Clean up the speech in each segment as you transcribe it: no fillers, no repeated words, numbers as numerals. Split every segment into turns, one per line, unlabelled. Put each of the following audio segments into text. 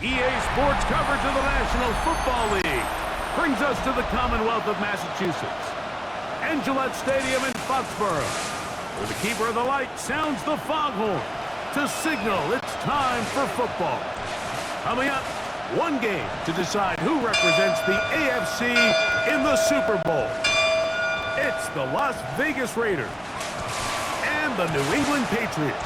EA Sports coverage of the National Football League brings us to the Commonwealth of Massachusetts and Gillette Stadium in Foxborough, where the keeper of the light sounds the foghorn to signal it's time for football. Coming up, one game to decide who represents the AFC in the Super Bowl. It's the Las Vegas Raiders and the New England Patriots.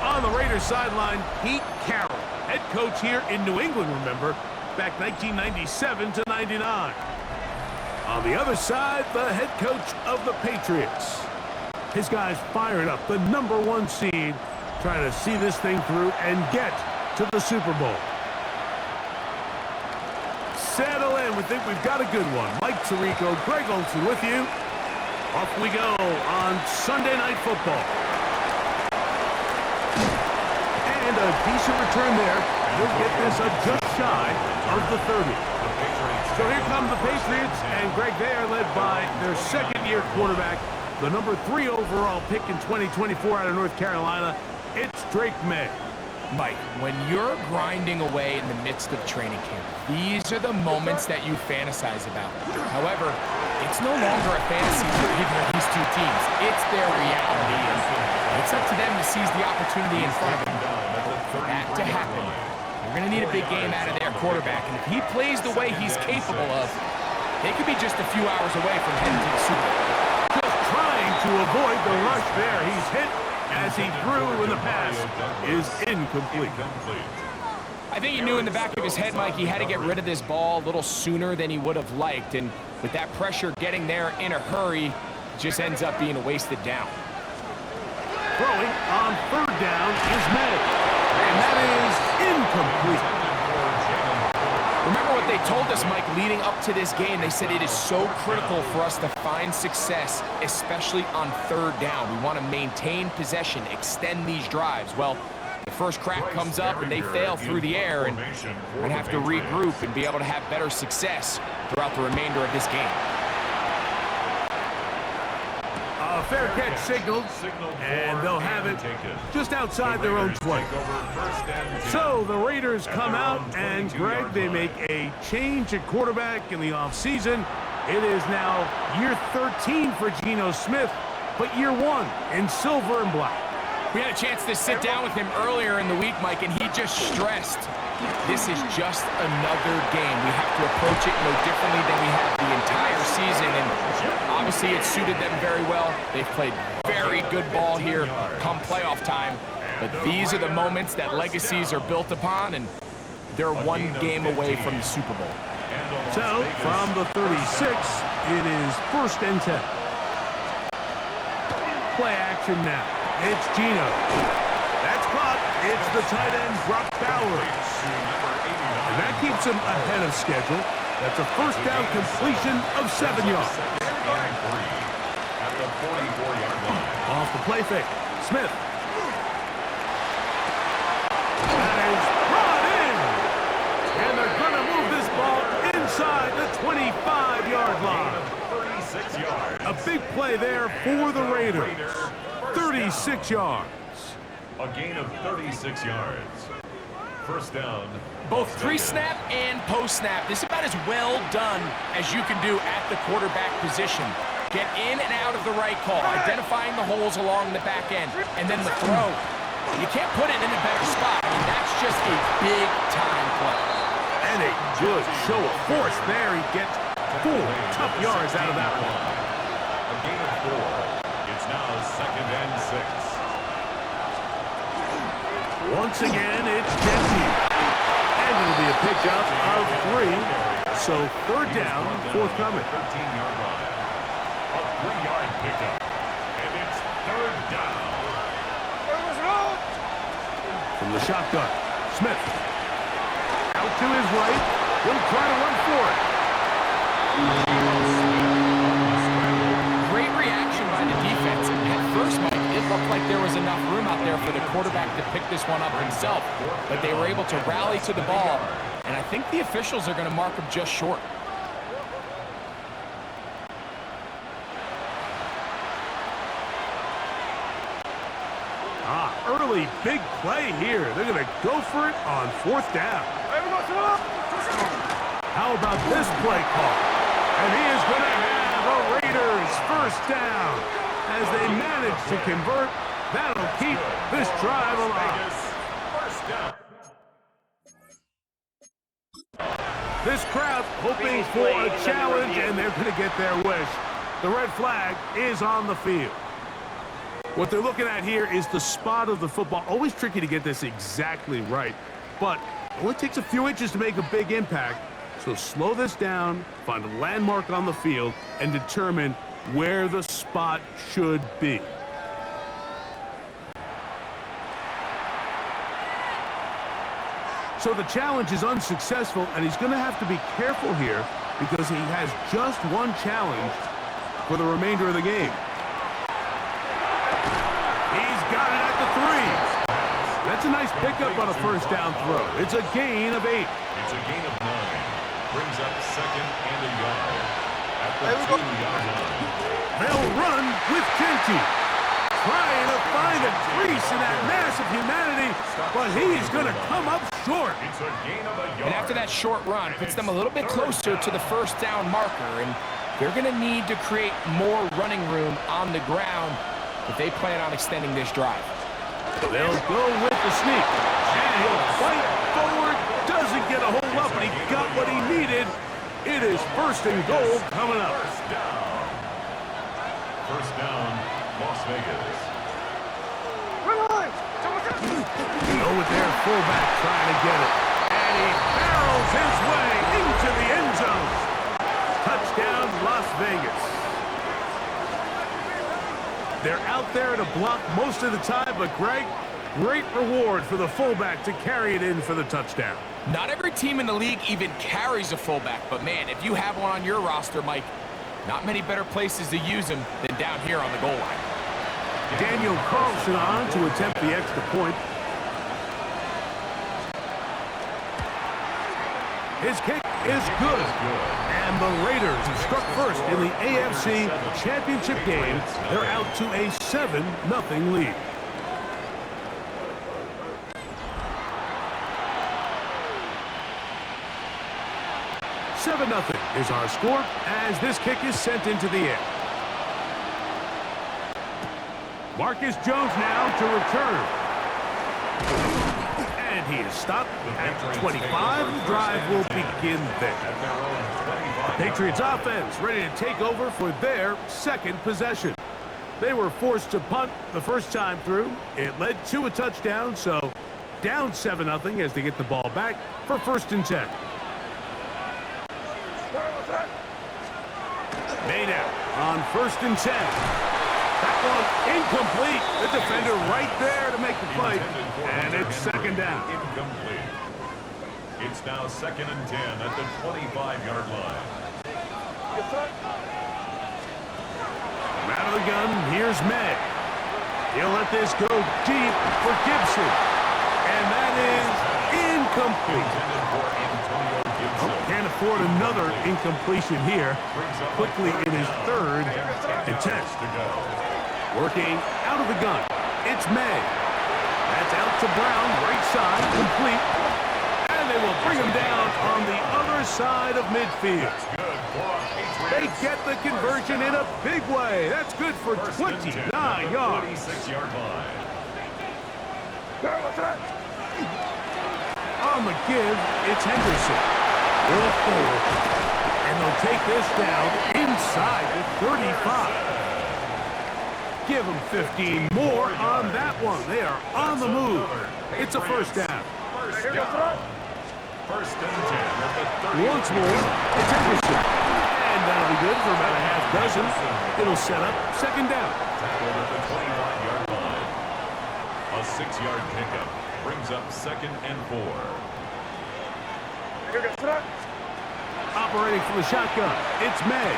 On the Raiders sideline, Pete Carroll, head coach here in New England, remember, back 1997 to 99. On the other side, the head coach of the Patriots. His guys fired up, the #1 seed, trying to see this thing through and get to the Super Bowl. Settle in, we think we've got a good one. Mike Tirico, Greg Olsen with you. Off we go on Sunday Night Football. And a decent return there. He'll get this just shy of the 30. So here come the Patriots, and Greg, they are led by their second-year quarterback, the #3 overall pick in 2024 out of North Carolina. It's Drake May.
Mike, when you're grinding away in the midst of training camp, these are the moments that you fantasize about. However, it's no longer a fantasy for either of these two teams. It's their reality. It's up to them to seize the opportunity in front of them. For that to happen, you're going to need a big game out of their quarterback. And if he plays the way he's capable of, they could be just a few hours away from heading to the Super Bowl.
Just trying to avoid the rush there. He's hit as he threw, and the pass is incomplete.
I think he knew in the back of his head, Mike, he had to get rid of this ball a little sooner than he would have liked. And with that pressure getting there in a hurry, it just ends up being a wasted down.
Throwing on 3rd down is Madden, and that is incomplete.
Remember what they told us, Mike, leading up to this game. They said it is so critical for us to find success, especially on 3rd down. We want to maintain possession, extend these drives. Well, the first crack comes up and they fail through the air, and we're going to have to regroup and be able to have better success throughout the remainder of this game.
A fair catch signaled, and they'll have it just outside their own 20. So the Raiders come out, and Greg, they make a change at quarterback in the offseason. It is now year 13 for Geno Smith, but year 1 in silver and black.
We had a chance to sit down with him earlier in the week, Mike, and he just stressed this is just another game. We have to approach it no differently than we have the entire season, and obviously it suited them very well. They've played very good ball here come playoff time, but these are the moments that legacies are built upon, and they're one game away from the Super Bowl.
So, from the 36, it is 1st and 10. Play action now. It's Geno. That's caught. It's the tight end, Brock Bowers. And that keeps him ahead of schedule. That's a 1st down completion of 7 yards. Off the play fake. Smith. That is brought in. And they're going to move this ball inside the 25-yard line. 36 yards. A big play there for the Raiders. 36 yards.
A gain of 36 yards. 1st down.
Both pre-snap and post-snap. This is about as well done as you can do at the quarterback position. Get in and out of the right call, identifying the holes along the back end, and then the throw. You can't put it in a better spot. I mean, that's just a big-time play.
And a good show of force there. He gets 4 tough yards out of that one.
A gain of 4. It's now 2nd and 6.
Once again, it's Genty. And it'll be a pickup of 3. So 3rd down, forthcoming.
13-yard line. A 3-yard pickup. And it's 3rd down.
From the shotgun, Smith. Out to his right. He'll try to run for it.
Great reaction by the defense. At first, Mike, it looked like there was enough room out there for the quarterback to pick this one up himself. But they were able to rally to the ball. And I think the officials are going to mark him just short.
Early big play here. They're going to go for it on 4th down. How about this play call? And he is going to have a Raiders 1st down. As they manage to convert, that'll keep this drive alive.
1st down.
This crowd hoping for a challenge, and they're going to get their wish. The red flag is on the field. What they're looking at here is the spot of the football. Always tricky to get this exactly right, but it only takes a few inches to make a big impact. So slow this down, find a landmark on the field, and determine where the spot should be. So the challenge is unsuccessful, and he's going to have to be careful here because he has just one challenge for the remainder of the game. He's got it at the 3. That's a nice pickup on a 1st down throw. It's a gain of 8.
It's a gain of 9. Brings up 2nd and a yard. At the 2-yard line.
They'll run with Genty. Trying to find a crease in that mass of humanity, but he's going to come up short.
It's a gain of a yard.
And after that short run, puts them a little bit closer to the 1st down marker. And they're going to need to create more running room on the ground if they plan on extending this drive.
They'll go with the sneak. And he'll fight forward. Doesn't get a hold up, but he got what he needed. It is 1st and goal coming up.
1st down. 1st down, Las Vegas.
Go with their fullback trying to get it. And he barrels his way into the end zone. Touchdown, Las Vegas. They're out there to block most of the time, but Greg, great reward for the fullback to carry it in for the touchdown.
Not every team in the league even carries a fullback, but man, if you have one on your roster, Mike, not many better places to use him than down here on the goal line.
Daniel Carlson on to attempt the extra point. His kick is good. And the Raiders have struck first in the AFC Championship game. They're out to a 7-0 lead. $7-0 is our score as this kick is sent into the air. Marcus Jones now to return. And he is stopped at 25. The drive will begin there. The Patriots offense ready to take over for their 2nd possession. They were forced to punt the first time through. It led to a touchdown, so down 7-0 as they get the ball back for 1st and 10. Made out on 1st and 10. That one incomplete. The defender right there to make the play. And it's 2nd down.
Incomplete. It's now 2nd and 10 at the 25-yard line.
Out of the gun, here's May. He'll let this go deep for Gibson. And that is incomplete. Oh, can't afford another incompletion here. Quickly in his 3rd and 10. Working out of the gun. It's May. That's out to Brown, right side, complete. And they will bring him down on the other side of midfield. They get the conversion in a big way. That's good for 29 yards.
36-yard line.
On the give, it's Henderson. Will forward. And they'll take this down inside the 35. Give them 15 more on that one. They are on the move. It's a first down.
First and 10 at the 30.
Once more, it's Henderson. And that'll be good for about a half dozen. It'll set up second down.
Tackled at the 25-yard line. A 6-yard pickup brings up second and 4.
Operating from the shotgun, it's May.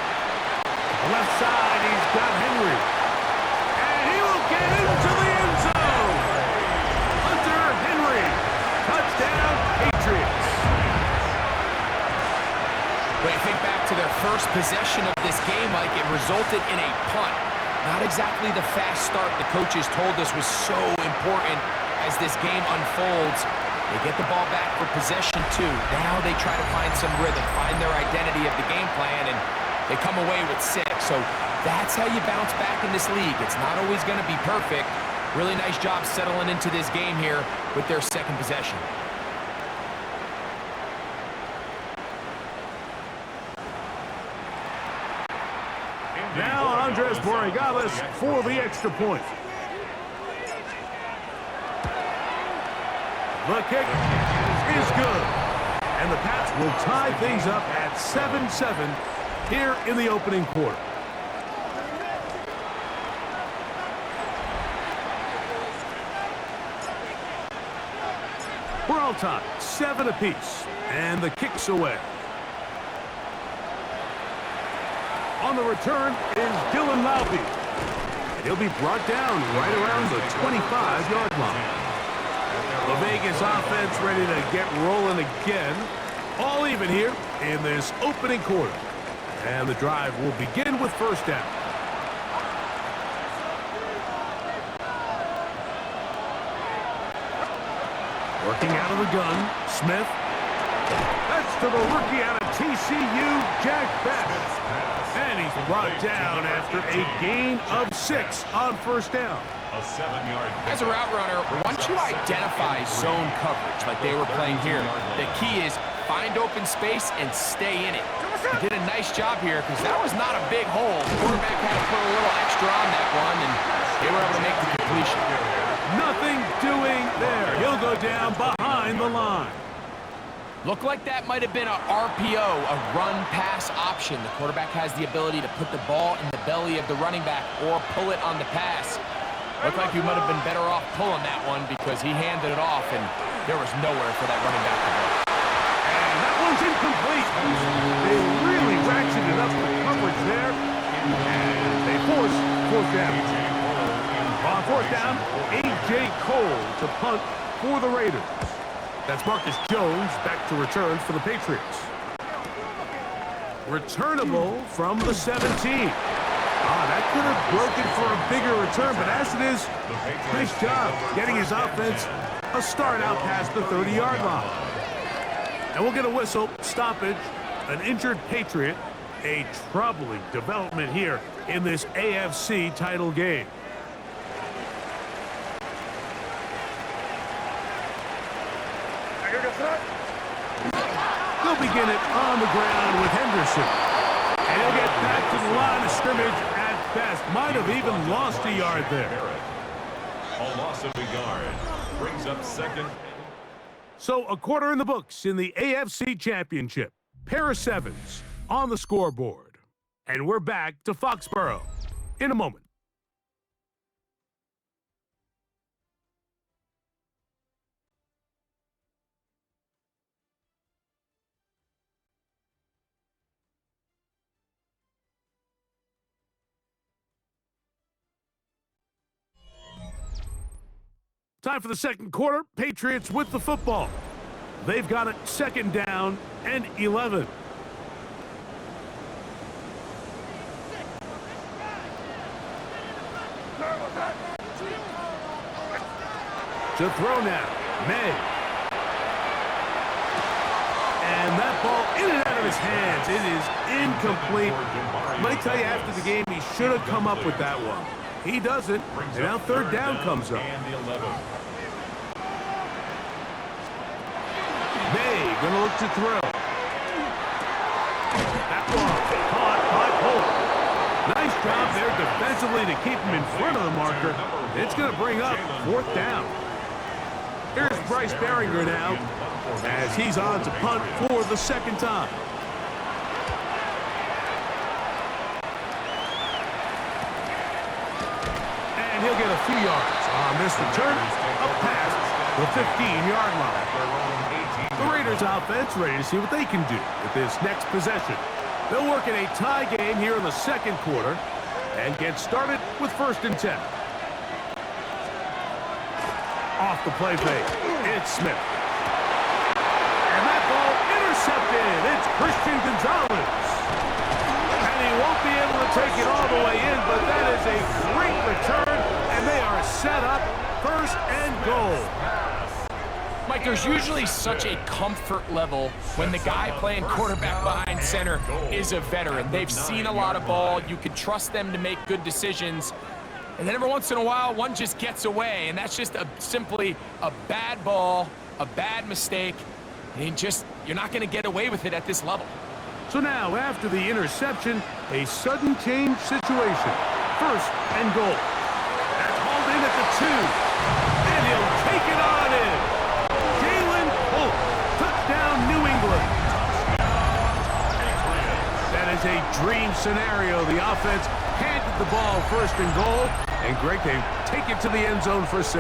Left side, he's got Henry. And he will get into the end zone. Hunter Henry. Touchdown, Patriots.
When you think back to their first possession of this game, Mike, it resulted in a punt. Not exactly the fast start the coaches told us was so important as this game unfolds. They get the ball back for possession two. Now they try to find some rhythm, find their identity of the game plan, and they come away with 6. So that's how you bounce back in this league. It's not always going to be perfect. Really nice job settling into this game here with their second possession.
Now Andres Borregales for the extra point. The kick is good. And the Pats will tie things up at 7-7 here in the opening quarter. We're all tied, 7 apiece. And the kick's away. On the return is Dylan Laube. And he'll be brought down right around the 25-yard line. The Vegas offense ready to get rolling again. All even here in this opening quarter. And the drive will begin with first down. Working out of the gun, Smith. That's to the rookie out of TCU, Jack Best. And he's brought down after a gain of 6 on first down.
A 7-yard.
As a route runner, once you identify zone coverage like they were playing here, the key is find open space and stay in it. He did a nice job here because that was not a big hole. The quarterback had to put a little extra on that one, and they were able to make the completion.
Nothing doing there. He'll go down behind the line.
Looked like that might have been a RPO, a run-pass option. The quarterback has the ability to put the ball in the belly of the running back or pull it on the pass. Looked like he might have been better off pulling that one because he handed it off, and there was nowhere for that running back to go.
And that one's incomplete. They really ratcheted up the coverage there, and they force fourth down. On fourth down, A.J. Cole to punt for the Raiders. That's Marcus Jones back to return for the Patriots. Returnable from the 17. That could have broken for a bigger return, but as it is, nice job getting his offense a start out past the 30-yard line. And we'll get a whistle, stoppage, an injured Patriot, a troubling development here in this AFC title game. They'll begin it on the ground with Henderson. And he'll get back to the line of scrimmage at best. Might have even lost a yard there.
A loss of a yard brings up second.
So a quarter in the books in the AFC Championship. Pair of 7s on the scoreboard. And we're back to Foxborough in a moment. Time for the second quarter. Patriots with the football. They've got it second down and 11. To throw now, May. And that ball in and out of his hands. It is incomplete. I might tell you after the game, he should have come up with that one. He doesn't, and now third down comes up.
And the 11.
gonna look to throw. That one caught by Polk. Nice job there defensively to keep him in front of the marker. It's gonna bring up 4th down. Here's Bryce Behringer now as he's on to punt for the 2nd time. And he'll get a few yards on this return, up past the 15-yard line. The Raiders offense ready to see what they can do with this next possession. They'll work in a tie game here in the 2nd quarter and get started with 1st and 10. Off the play fake, it's Smith. And that ball intercepted. It's Christian Gonzalez. And he won't be able to take it all the way in, but that is a great return, and they are set up 1st and goal.
Mike, there's usually such a comfort level when the guy playing quarterback behind center is a veteran. They've seen a lot of ball. You can trust them to make good decisions. And then every once in a while, one just gets away, and that's just simply a bad ball, a bad mistake. And you're not going to get away with it at this level.
So now, after the interception, a sudden change situation. 1st and goal. That's hauled in at the 2. And he'll take it on in. Touchdown, New England. That is a dream scenario. The offense handed the ball 1st and goal, and Greg, they take it to the end zone for 6.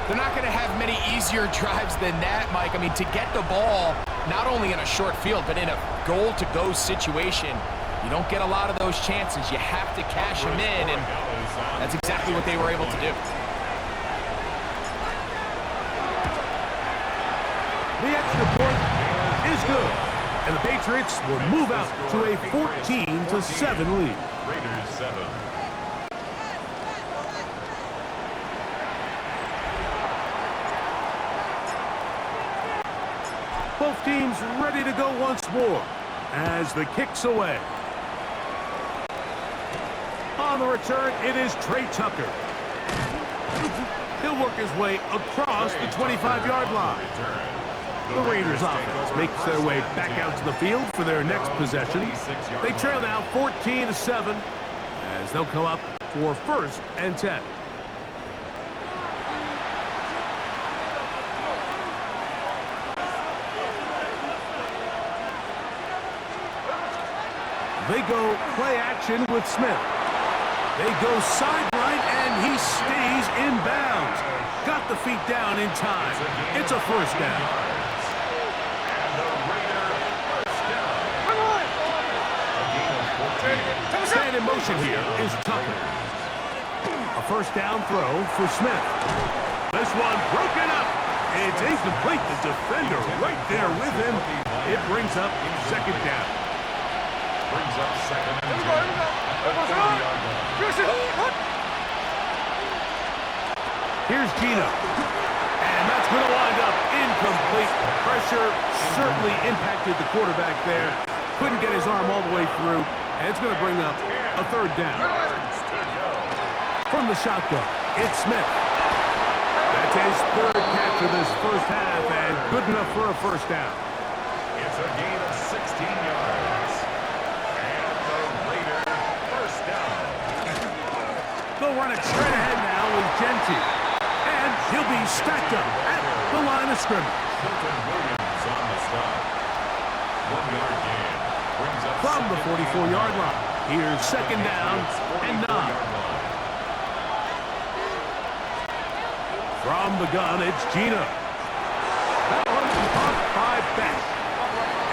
They're not going to have many easier drives than that, Mike. I mean, to get the ball, not only in a short field, but in a goal-to-go situation, you don't get a lot of those chances. You have to cash them in, and that's exactly what they were able to do.
The extra point is good, and the Patriots will move out to a 14-7 lead.
Raiders 7.
Both teams ready to go once more as the kick's away. On the return, it is Trey Tucker. He'll work his way across the 25-yard line. The Raiders offense makes their way back out to the field for their next possession. They trail now 14-7 as they'll come up for 1st and 10. They go play action with Smith. They go sideline, and he stays in bounds. Got the feet down in time. It's a 1st down. Stand in motion here is Tucker. A 1st down throw for Smith. This one broken up. It's incomplete. The defender right there with him. It brings up 2nd down.
Brings up 2nd and 10.
Here's Gino. And that's going to wind up incomplete. Pressure certainly impacted the quarterback there. Couldn't get his arm all the way through. And it's going to bring up a 3rd down. From the shotgun, it's Smith. That's his 3rd catch of this 1st half, and good enough for a 1st down.
It's a gain of 16 yards. And the Raiders 1st down.
They'll run it straight ahead now with Genty. And he'll be stacked up at the line of scrimmage.
Milton Williams on the stop. 1-yard gain.
From the 44-yard line, here's 2nd down and 9. From the gun, it's Gino. That one's popped by Beck.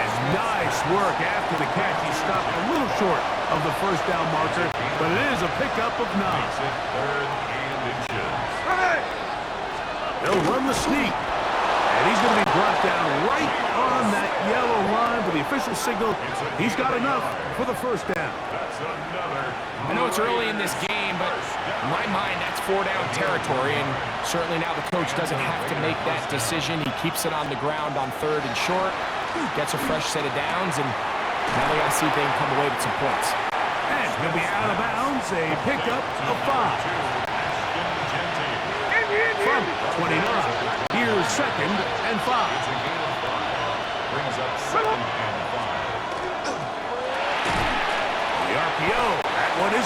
And nice work after the catch. He stopped a little short of the 1st down marker, but it is a pickup of 9.
3rd and inches.
They'll run the sneak. And he's going to be brought down right on that yellow line for the official signal. He's got enough for the 1st down.
I know it's early in this game, but in my mind, that's 4-down territory, and certainly now the coach doesn't have to make that decision. He keeps it on the ground on 3rd and short, gets a fresh set of downs, and now they got to see if they can come away with some points.
And he'll be out of bounds, a pickup of 5. From 29, here's 2nd and 5.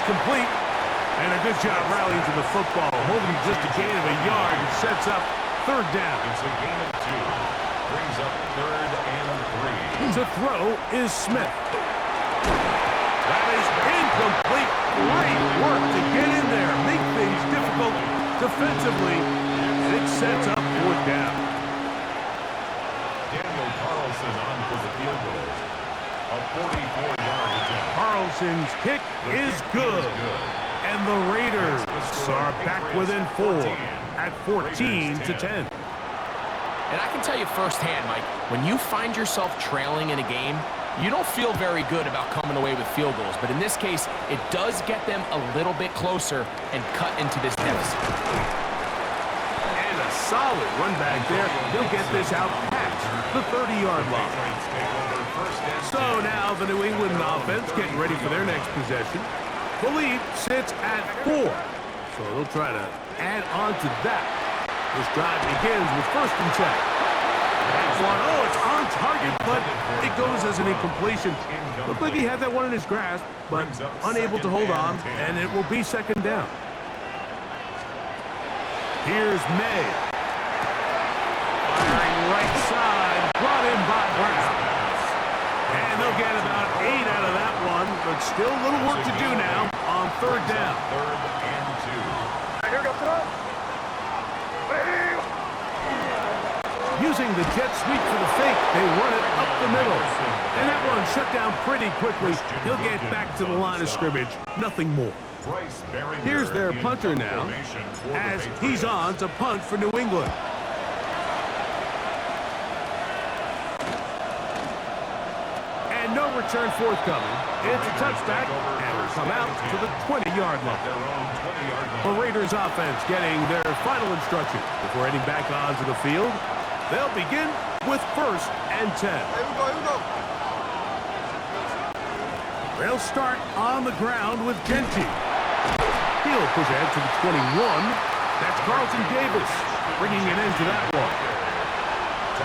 complete. And a good job rallying to the football, holding just a gain of a yard and sets up third down.
It's a gain of 2. Brings up 3rd and 3.
To throw is Smith. That is incomplete. Great work to get in there, make things difficult defensively, and it sets up fourth down.
Daniel Carlson on for the field goal. A 44-yard attempt.
Carlson's kick is good. And the Raiders are back within 4 at 14-10.
And I can tell you firsthand, Mike, when you find yourself trailing in a game, you don't feel very good about coming away with field goals. But in this case, it does get them a little bit closer and cut into this deficit.
And a solid run back there. He'll get this out past the 30-yard line. So now the New England offense getting ready for their next possession. The lead sits at 4. So they'll try to add on to that. This drive begins with 1st and 10. That's one. Oh, it's on target, but it goes as an incompletion. Looked like he had that one in his grasp, but unable to hold on, and it will be 2nd down. Here's May. Firing right side, brought in by Brown. And they'll get about 8 out of that one, but still a little work to do now on 3rd down.
3rd and 2.
Here we go.
Using the jet sweep for the fake, they run it up the middle. And that one shut down pretty quickly. He'll get back to the line of scrimmage. Nothing more. Here's their punter now, as he's on to punt for New England. And no return forthcoming. It's a touchback, and will come out to the 20-yard line. The Raiders offense getting their final instruction before heading back onto the field. They'll begin with 1st and 10.
Here we go.
They'll start on the ground with Genty. He'll push ahead to the 21. That's Carlton Davis bringing an end to that one.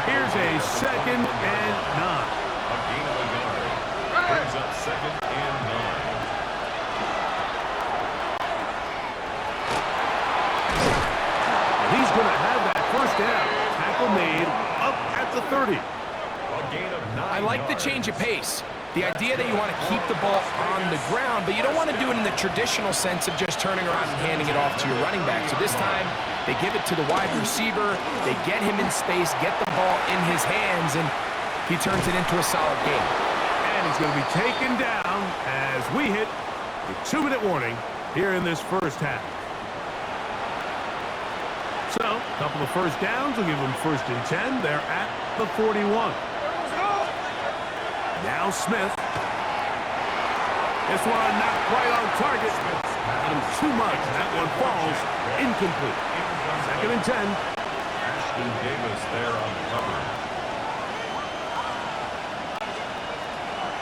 Here's a 2nd and 9.
A gain of a yard. Brings up 2nd and
9. He's going to have that 1st down. Tackle made up at the 30.
A gain of 9
I like the change of pace. The idea that you want to keep the ball on the ground, but you don't want to do it in the traditional sense of just turning around and handing it off to your running back. So this time, they give it to the wide receiver, they get him in space, get the ball in his hands, and he turns it into a solid game.
And he's going to be taken down as we hit the 2-minute warning here in this 1st half. So, a couple of 1st downs will give them 1st and 10. They're at the 41. Now Smith. This one not quite on target. Not him too much. That one falls incomplete. 2nd and 10.
Ashton Davis there on the cover.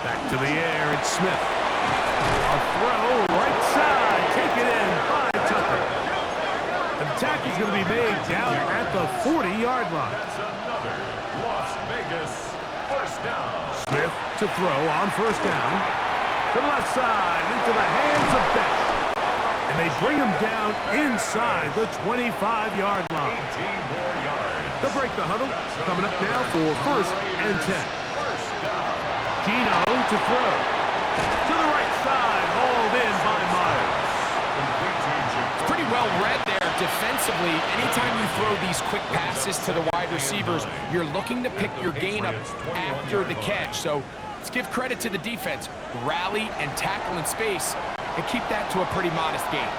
Back to the air, it's Smith. A throw, right side, taken in by Tucker. The tackle's going to be made down at the 40-yard line.
That's another Las Vegas 1st down.
Smith to throw on 1st down. To the left side, into the hands of Beck. And they bring him down inside the 25-yard line.
18 more yards.
They'll break the huddle. Coming up now for 1st and 10.
1st down.
Gino to throw. To the right side, hauled in by Myers.
It's pretty well read there defensively. Anytime you throw these quick passes to the wide receivers, you're looking to pick your gain up after the catch. So let's give credit to the defense. Rally and tackle in space and keep that to a pretty modest gain.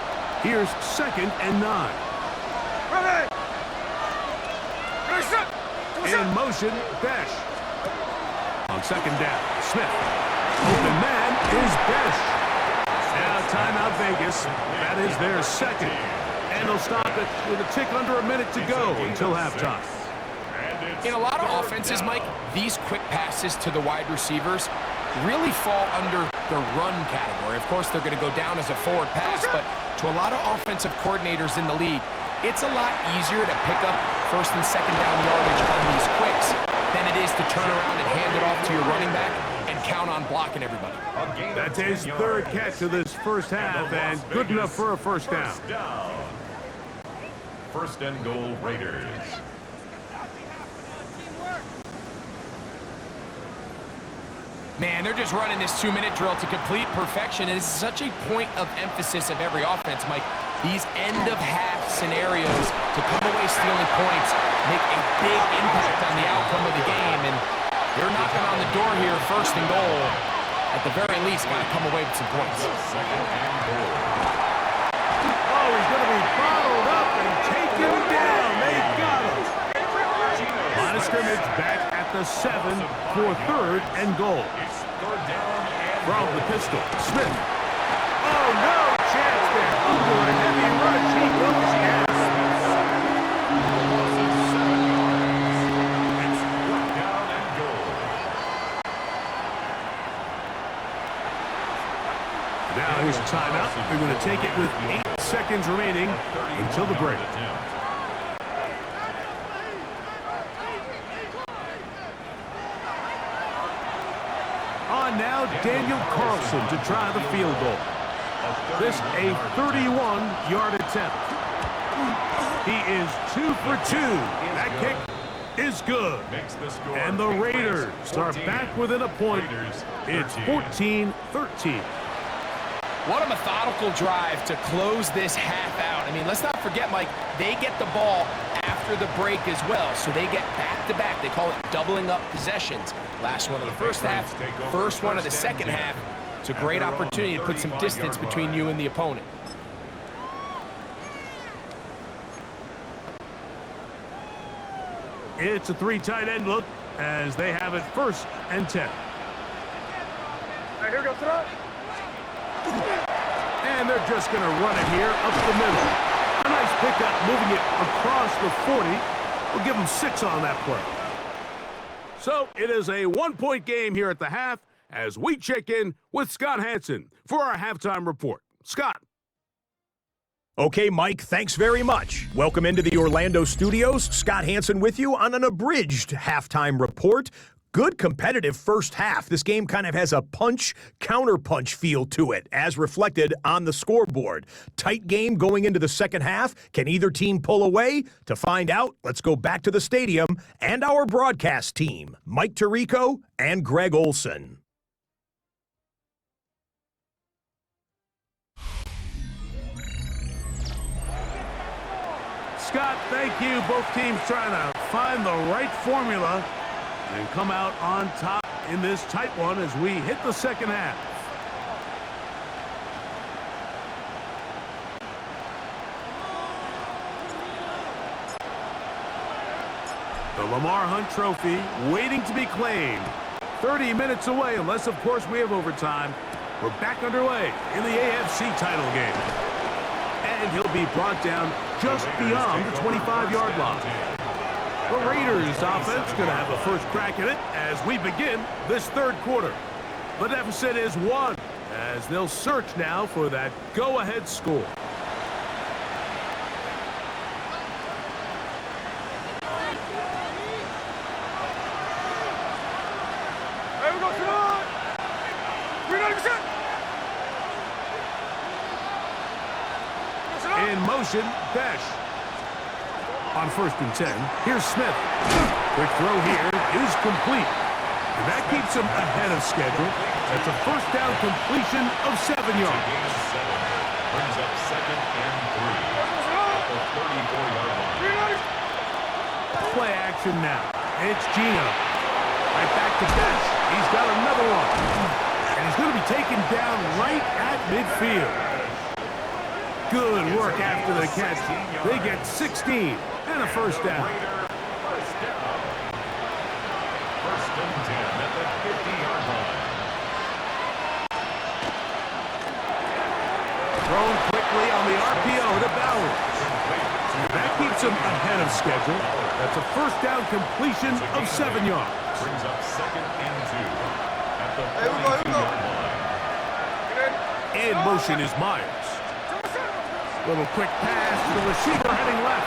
Here's 2nd and 9.
Ready.
In motion, Besh. On 2nd down, Smith. Open man is Besh. Now timeout Vegas. That is their 2nd. And they'll stop it with a tick under a minute to go until halftime.
In a lot of offenses, Mike, these quick passes to the wide receivers really fall under the run category. Of course, they're going to go down as a forward pass, but to a lot of offensive coordinators in the league, it's a lot easier to pick up 1st and 2nd down yardage on these quicks than it is to turn around and hand it off to your running back and count on blocking everybody.
That's his third catch of this first half, and good enough for a first down.
First and goal, Raiders.
Man, they're just running this 2-minute drill to complete perfection. And it's such a point of emphasis of every offense, Mike. These end-of-half scenarios to come away stealing points make a big impact on the outcome of the game. And they're knocking on the door here, first and goal. At the very least, got to come away with some points.
Second and goal.
Oh, he's going to be bottled up and taken down. They got him. Line of scrimmage back at the 7 for third and goal.
Third down and
From the pistol, Smith. Oh, no chance there. Under a heavy rush, he goes in.
it's fourth down and goal.
Now here's a timeout. They're going to take it with 8 seconds remaining until the break. On now, Daniel Carlson to try the field goal. This a 31-yard attempt. He is 2 for 2. That kick is good.
Makes the score.
And the Raiders are back within a point. It's 14-13.
What a methodical drive to close this half out. I mean, let's not forget, Mike, they get the ball after the break as well, so they get back-to-back. They call it doubling up possessions. Last one of the first half, first one of the second half. It's a great opportunity to put some distance between you and the opponent.
It's a 3 tight end look as they have it first and 10.
All right, here we go, throw.
And they're just going to run it here up the middle. A nice pickup moving it across the 40. We'll give them 6 on that play. So it is a 1-point game here at the half as we check in with Scott Hansen for our halftime report. Scott.
Okay, Mike, thanks very much. Welcome into the Orlando studios. Scott Hansen with you on an abridged halftime report. Good competitive first half. This game kind of has a punch-counterpunch feel to it, as reflected on the scoreboard. Tight game going into the second half. Can either team pull away? To find out, let's go back to the stadium and our broadcast team, Mike Tirico and Greg Olson.
Scott, thank you. Both teams trying to find the right formula and come out on top in this tight one as we hit the second half. The Lamar Hunt Trophy waiting to be claimed. 30 minutes away, unless, of course, we have overtime. We're back underway in the AFC title game. And he'll be brought down just beyond the 25-yard line. The Raiders offense going to have a first crack at it as we begin this third quarter. The deficit is 1 as they'll search now for that go-ahead score.
Here we go, throw. 390%.
In motion, Besh. On first and 10, here's Smith. Quick throw here is complete. And that keeps him ahead of schedule. That's a first down completion of 7 yards.
Brings up second and 3 at the 34-yard line.
Play action now. It's Gino. Right back to Besh. He's got another one. And he's going to be taken down right at midfield. Good work after the catch. They get 16 and a first down.
First and 10 at the 50-yard line.
Thrown quickly on the RPO to Bowers. That keeps him ahead of schedule. That's a first down completion of 7 yards.
Brings up second and 2 at the
Here we go, here we go.
42-yard line.
In motion is Myers. Little quick pass to the receiver heading left.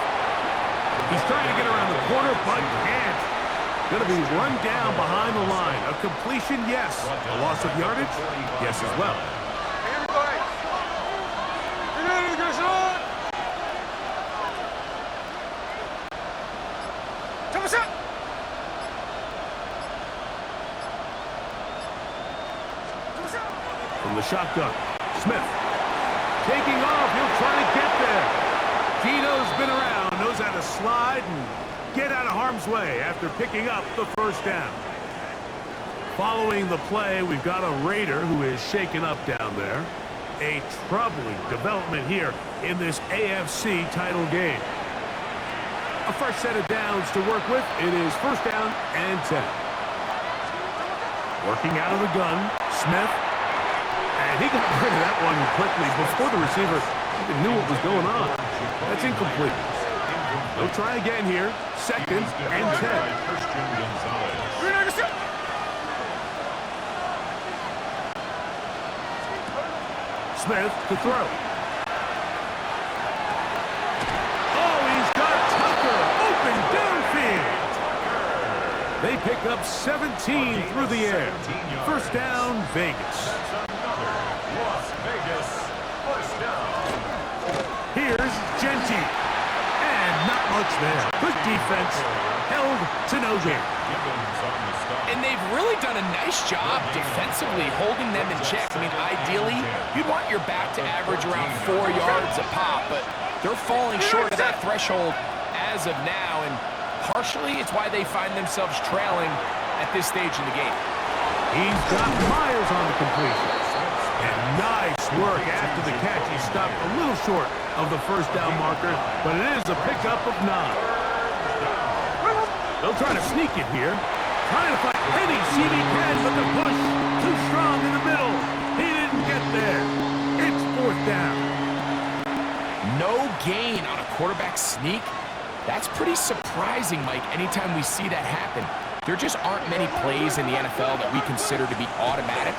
He's trying to get around the corner, but can't. going to be run down behind the line. A completion, yes. A loss of yardage, yes as well. From the shotgun, Smith. Taking off, he'll try to get there. Gino's been around, knows how to slide and get out of harm's way after picking up the first down. Following the play, we've got a Raider who is shaken up down there. A troubling development here in this AFC title game. A fresh set of downs to work with. It is first down and 10. Working out of the gun, Smith. And he got rid of that one quickly before the receiver even knew what was going on. That's incomplete. They'll try again here. Second and 10. Smith to throw. Oh, he's got Tucker open downfield. They pick up 17 through the air. First down, Vegas.
Las Vegas, first down.
Here's Genty. And not much there. Good defense. Held to no gain.
And they've really done a nice job defensively holding them in check. I mean, ideally, you'd want your back to average around 4 yards a pop, but they're falling short of that threshold as of now, and partially it's why they find themselves trailing at this stage in the game.
He's got Myers on the completion. And nice work after the catch. He stopped a little short of the first down marker, but it is a pickup of 9. They'll try to sneak it here. Trying to find any seam he can, but the push too strong in the middle. He didn't get there. It's fourth down.
No gain on a quarterback sneak. That's pretty surprising, Mike, anytime we see that happen. There just aren't many plays in the NFL that we consider to be automatic.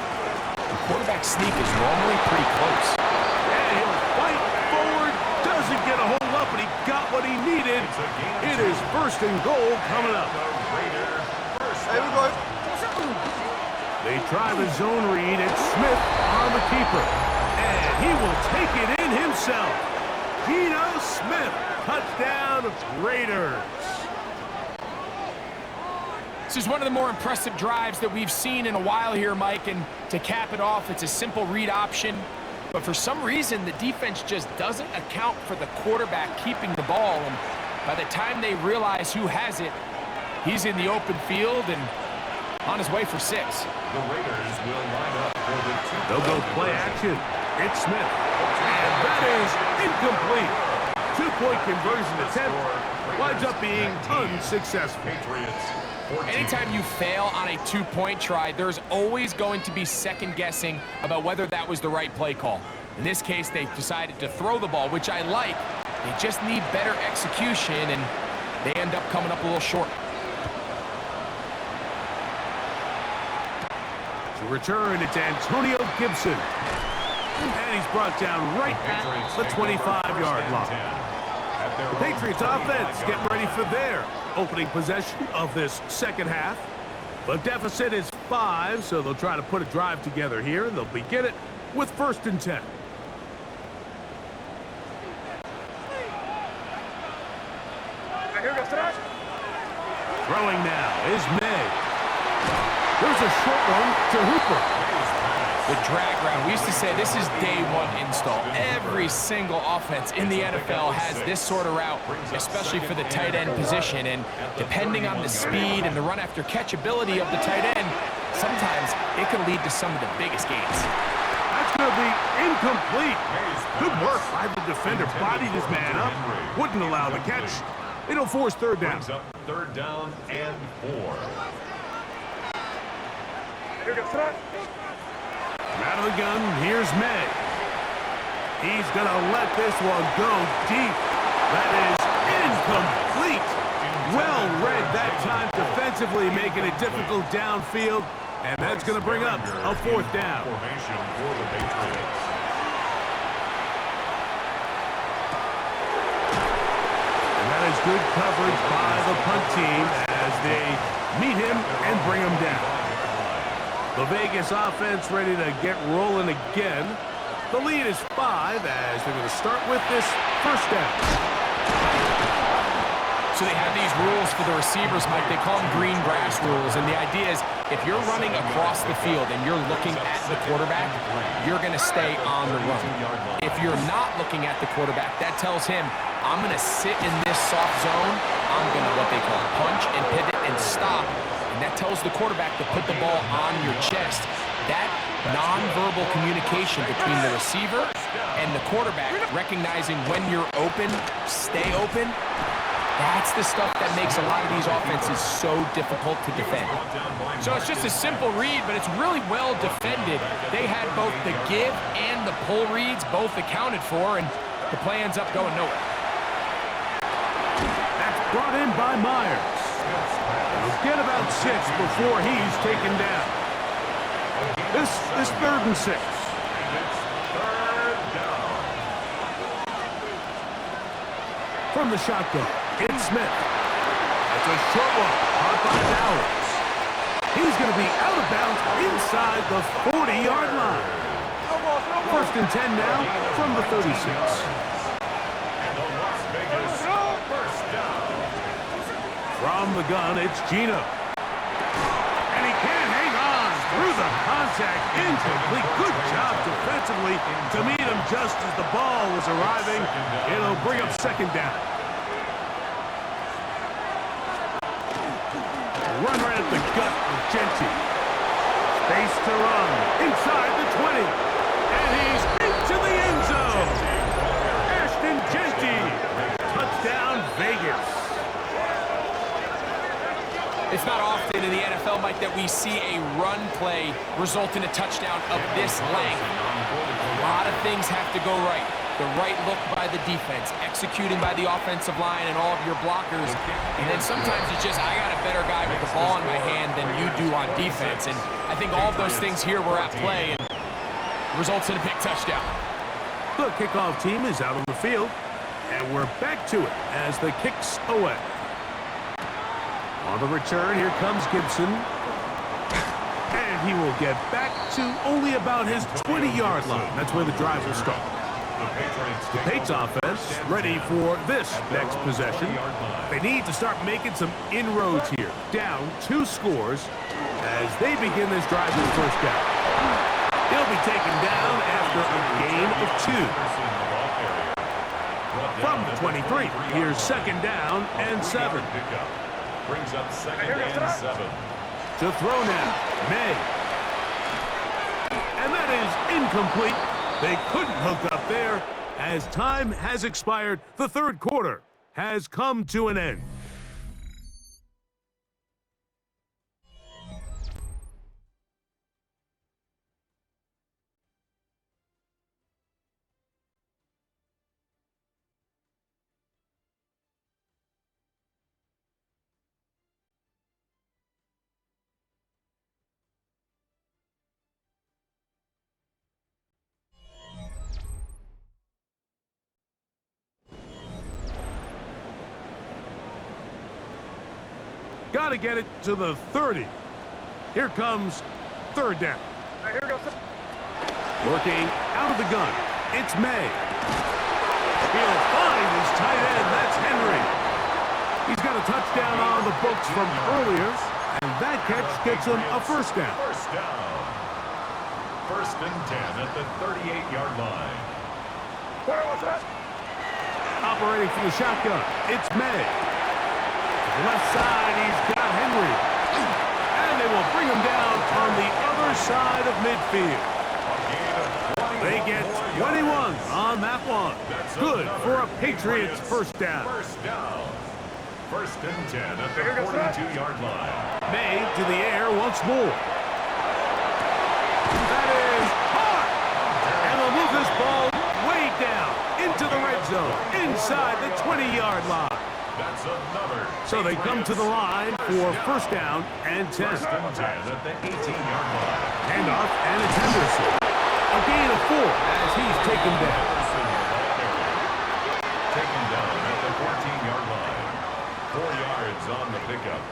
The quarterback sneak is normally pretty close.
And he'll fight forward. Doesn't get a hold up, but he got what he needed. It is first and goal coming up. They try the zone read. It's Smith on the keeper. And he will take it in himself. Geno Smith, touchdown Raiders.
This is one of the more impressive drives that we've seen in a while here, Mike, and to cap it off, it's a simple read option. But for some reason, the defense just doesn't account for the quarterback keeping the ball, and by the time they realize who has it, he's in the open field and on his way for 6.
The Raiders will line up for the
They'll go play action. It's Smith. And that is incomplete. 2-point conversion attempt winds up being unsuccessful.
Patriots. 14.
Anytime you fail on a 2-point try, there's always going to be second guessing about whether that was the right play call. In this case, they decided to throw the ball, which I like. They just need better execution, and they end up coming up a little short.
To return, it's Antonio Gibson. And he's brought down right at the 25-yard line. The Patriots offense getting ready for their opening possession of this second half. The deficit is 5, so they'll try to put a drive together here, and they'll begin it with first and 10. Throwing now is May. There's a short one to Hooper.
The drag route, we used to say this is day one install. Every single offense in the NFL has this sort of route, especially for the tight end position. And depending on the speed and the run after catch ability of the tight end, sometimes it can lead to some of the biggest gains.
That's going to be incomplete. Good work by the defender. Bodied his man up. Wouldn't allow the catch. It'll force third down.
Third down and 4.
Out of the gun, here's May. He's going to let this one go deep. That is incomplete. Well read that time defensively, making it difficult downfield. And that's going to bring up a fourth down.
Formation for the Patriots.
And that is good coverage by the punt team as they meet him and bring him down. The Vegas offense ready to get rolling again. The lead is 5 as they're going to start with this first down.
So they have these rules for the receivers, Mike. They call them green grass rules. And the idea is if you're running across the field and you're looking at the quarterback, you're going to stay on the run. If you're not looking at the quarterback, that tells him, I'm going to sit in this soft zone. I'm going to what they call punch and pivot and stop. And that tells the quarterback to put the ball on your chest. That nonverbal communication between the receiver and the quarterback, recognizing when you're open, stay open, that's the stuff that makes a lot of these offenses so difficult to defend. So it's just a simple read, but it's really well defended. They had both the give and the pull reads both accounted for, and the play ends up going nowhere.
That's brought in by Myers. He'll get about 6 before he's taken down. This is 3rd and 6. From the shotgun, it's Smith. That's a short one, caught by Dowers. He's going to be out of bounds inside the 40-yard line. 1st and 10 now from the 36. From the gun, it's Gino. And he can't hang on through the contact. Incomplete. Good job defensively to meet him just as the ball was arriving. It'll bring up 2nd down. Run right at the gut of Genti. Space to run inside the 20. And he's into the end zone. Ashton Genti. Touchdown, Vegas.
It's not often in the NFL, Mike, that we see a run play result in a touchdown of this length. A lot of things have to go right. The right look by the defense, executing by the offensive line and all of your blockers. And then sometimes it's just, I got a better guy with the ball in my hand than you do on defense. And I think all of those things here were at play and results in a big touchdown.
The kickoff team is out on the field, and we're back to it as the kick's away. On the return, here comes Gibson. And he will get back to only about his 20-yard line. That's where the drive will start. The Patriots offense ready for this next possession. They need to start making some inroads here. Down 2 scores as they begin this drive with 1st down. He'll be taken down after a gain of 2. From the 23, here's 2nd down and 7.
Brings up 2nd and 7.
To throw now, May. And that is incomplete. They couldn't hook up there as time has expired. The 3rd quarter has come to an end. Got to get it to the 30. Here comes 3rd down.
Here we go.
Working out of the gun. It's May. He'll find his tight end. That's Henry. He's got a touchdown on the books from earlier, and that catch gets him a 1st down.
1st down. 1st and 10 at the 38-yard line.
What's that?
Operating from the shotgun, it's May. Left side, he's got Henry. And they will bring him down on the other side of midfield. They get 21 on that one. Good for a Patriots 1st down.
1st and 10 at the 42-yard line.
May to the air once more. That is hard. And they'll move this ball way down into the red zone, inside the 20-yard line.
That's another.
So they come to the line for 1st down and 10.
1st and 10 at the 18-yard line.
Handoff, and it's Henderson. A gain of 4 as he's taken down.
Taken down at the 14-yard line. 4 yards on the pickup.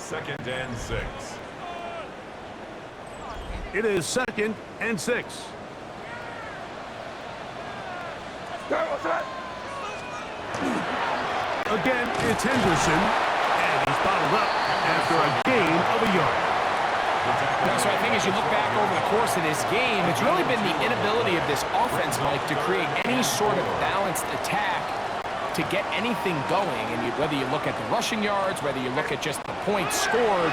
second and 6.
It is 2nd and 6.
What's that?
Again, it's Henderson, and he's bottled up after a gain of a yard.
Now, so I think as you look back over the course of this game, it's really been the inability of this offense, Mike, to create any sort of balanced attack to get anything going. And whether you look at the rushing yards, whether you look at just the points scored,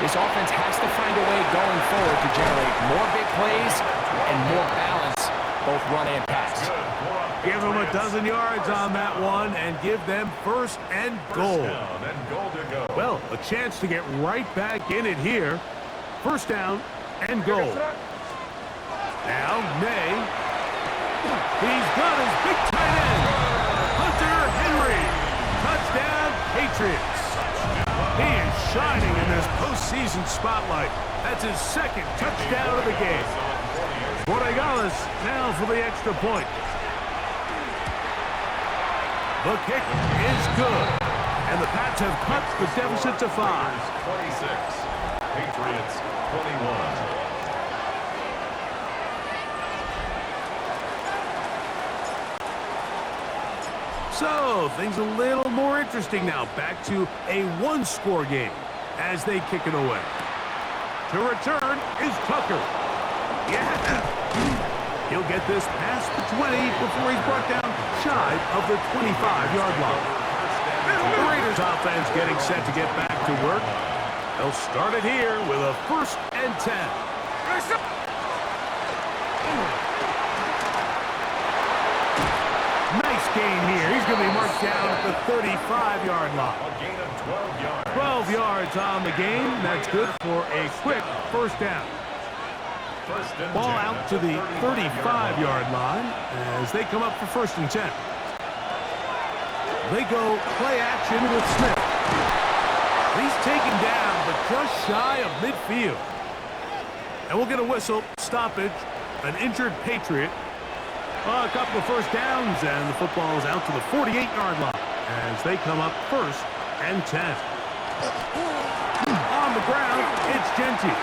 this offense has to find a way going forward to generate more big plays and more balance, both run and pass.
Give them a dozen yards on that one and give them 1st and goal. Well, a chance to get right back in it here. 1st down and goal. Now, May. He's got his big tight end. Hunter Henry. Touchdown, Patriots. He is shining in this postseason spotlight. That's his 2nd touchdown of the game. Borregales now for the extra point. The kick is good. And the Pats have cut the deficit to 5.
26. Patriots 21.
So, things a little more interesting now. Back to a one-score game as they kick it away. To return is Tucker. Yeah. He'll get this past the 20 before he's brought down shy of the 25-yard line. The Raiders offense getting set to get back to work. They'll start it here with a 1st and 10. Nice gain here. He's going to be marked down at the 35-yard line.
A gain of 12 yards.
12 yards on the game. That's good for a quick 1st down. Ball out to the 35-yard line as they come up for 1st and 10. They go play action with Smith. He's taken down, but just shy of midfield. And we'll get a whistle, stoppage, an injured Patriot. A couple of 1st downs, and the football is out to the 48-yard line as they come up 1st and 10. On the ground, it's Genty.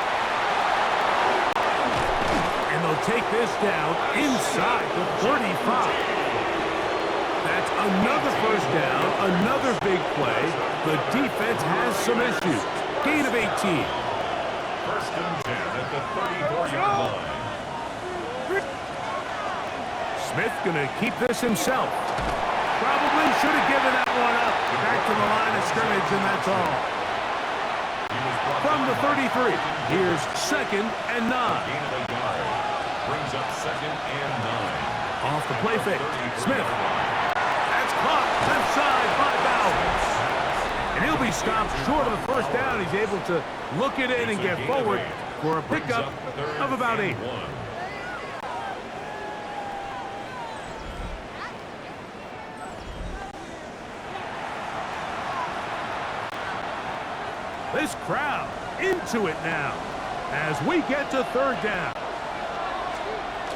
And they'll take this down inside the 35. That's another 1st down, another big play. The defense has some issues. Gain of 18.
1st and 10 at the 34-yard line.
Smith going to keep this himself. Probably should have given that one up. Back to the line of scrimmage, and that's all. From the 33, here's 2nd and 9.
Gain of a yard. Brings up 2nd and 9.
Off the play fake. Smith. That's caught left side by Bowers. And he'll be stopped short of the 1st down. He's able to look it in and get forward for a pickup of about 8. This crowd into it now as we get to 3rd down.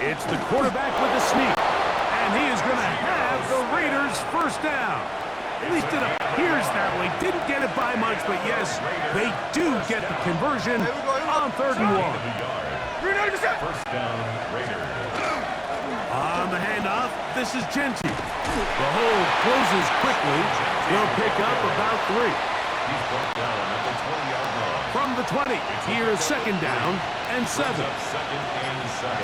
It's the quarterback with the sneak, and he is going to have the Raiders' 1st down. At least it appears that way. Didn't get it by much, but yes, they do get the conversion on 3rd and 1.
1st down, Raiders.
On the handoff, this is Genty. The hole closes quickly. He'll pick up about 3.
He's brought down at the 20-yard line.
From the 20, here's 2nd down and 7.
2nd and 7.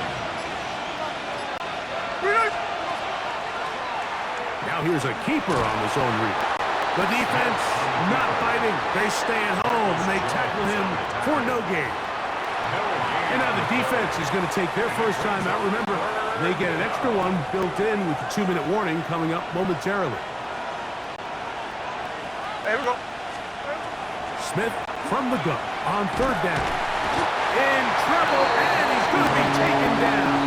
Now here's a keeper on the zone read. The defense not fighting. They stay at home, and they tackle him for no gain. And now the defense is going to take their 1st time out. Remember, they get an extra one built in with the 2-minute warning coming up momentarily.
There we go.
Smith from the gun on 3rd down. In trouble, and he's going to be taken down.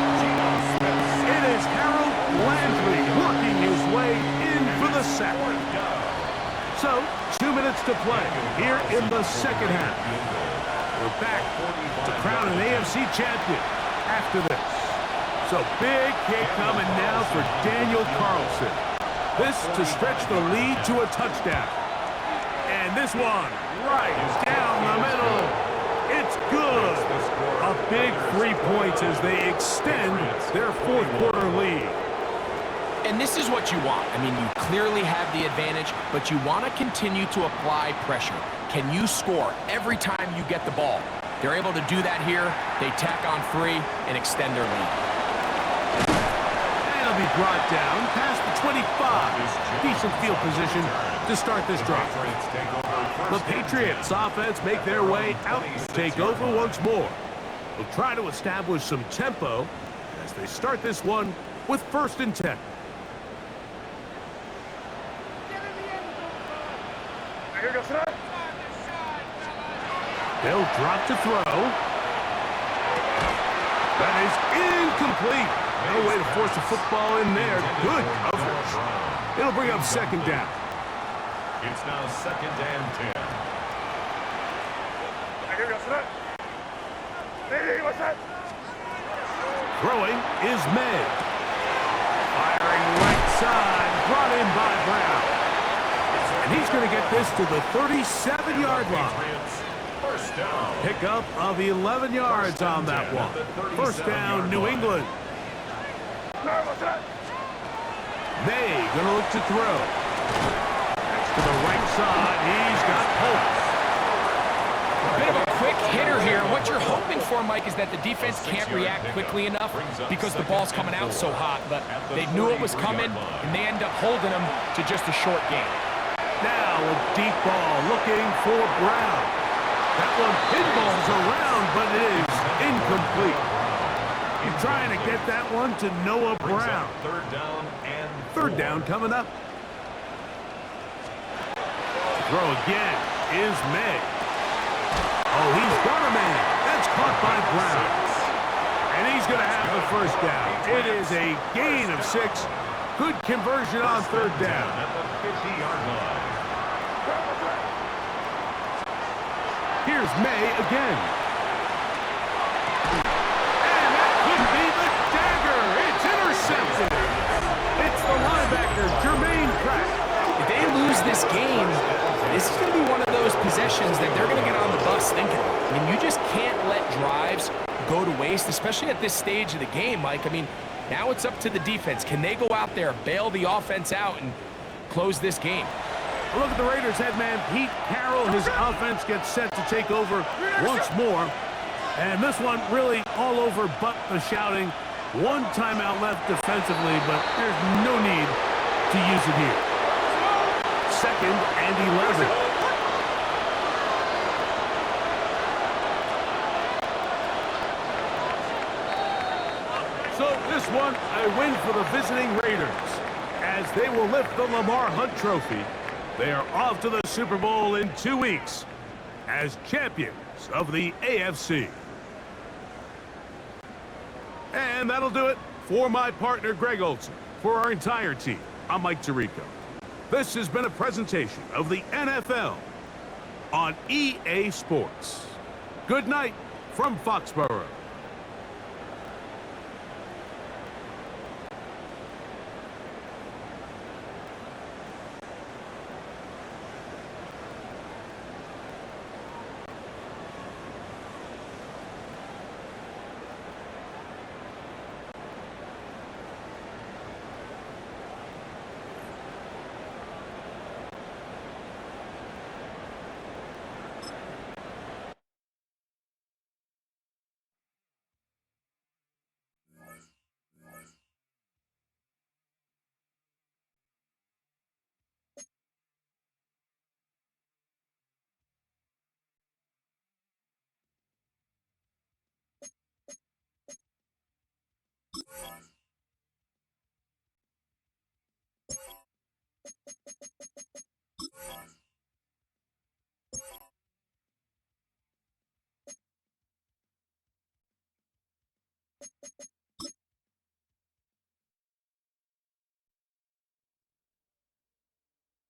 It is Harold Landry working his way in for the sack. So, 2 minutes to play here in the 2nd half. We're back to crown an AFC champion after this. So, big kick coming now for Daniel Carlson. This to stretch the lead to a touchdown. And And this one, right down the middle. It's good. A big 3 points as they extend their fourth quarter lead.
And this is what you want. I mean, you clearly have the advantage, but you want to continue to apply pressure. Can you score every time you get the ball? They're able to do that here. They tack on 3 and extend their lead.
And it'll be brought down past the 25. Decent field position to start this drive. The Patriots offense make their way out to take over once more. They'll try to establish some tempo as they start this one with 1st and 10. They'll drop to throw. That is incomplete. No way to force the football in there. Good coverage. It'll bring up 2nd down.
It's now 2nd and 10.
Throwing is May. Firing right side. Brought in by Brown. And he's going to get this to the 37-yard line.
First down.
Pickup of 11 yards on that one. 1st down, New England. May going to look to throw. Next to the right side, he's got Pulse.
A bit of a quick hitter here. What you're hoping for, Mike, is that the defense can't react quickly enough because the ball's coming out so hot. But they knew it was coming, and they end up holding them to just a short gain.
Now a deep ball looking for Brown. That one pinballs around, but it is incomplete. He's trying to get that one to Noah Brown.
3rd down and
3rd down coming up. Throw again is May. Oh, he's got a man. That's caught by Brown. And he's going to have the 1st down. It is a gain of 6. Good conversion on 3rd down.
at the 50-yard line.
Here's May again. And that could be the dagger. It's intercepted. It's the linebacker, Jermaine Pratt.
If they lose this game, this is going to be one of those possessions that they're going to get on the bus thinking about. I mean, you just can't let drives go to waste, especially at this stage of the game, Mike. I mean, now it's up to the defense. Can they go out there, bail the offense out, and close this game?
Look at the Raiders head man, Pete Carroll. His offense gets set to take over once more. And this one really all over but the shouting. 1 timeout left defensively, but there's no need to use it here. 2nd and 11. So this one, a win for the visiting Raiders as they will lift the Lamar Hunt Trophy. They are off to the Super Bowl in 2 weeks as champions of the AFC. And that'll do it for my partner, Greg Olson. For our entire team, I'm Mike Tirico. This has been a presentation of the NFL on EA Sports. Good night from Foxborough.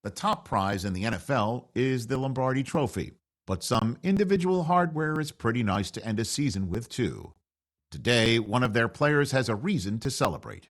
The top prize in the NFL is the Lombardi Trophy, but some individual hardware is pretty nice to end a season with, too. Today, one of their players has a reason to celebrate.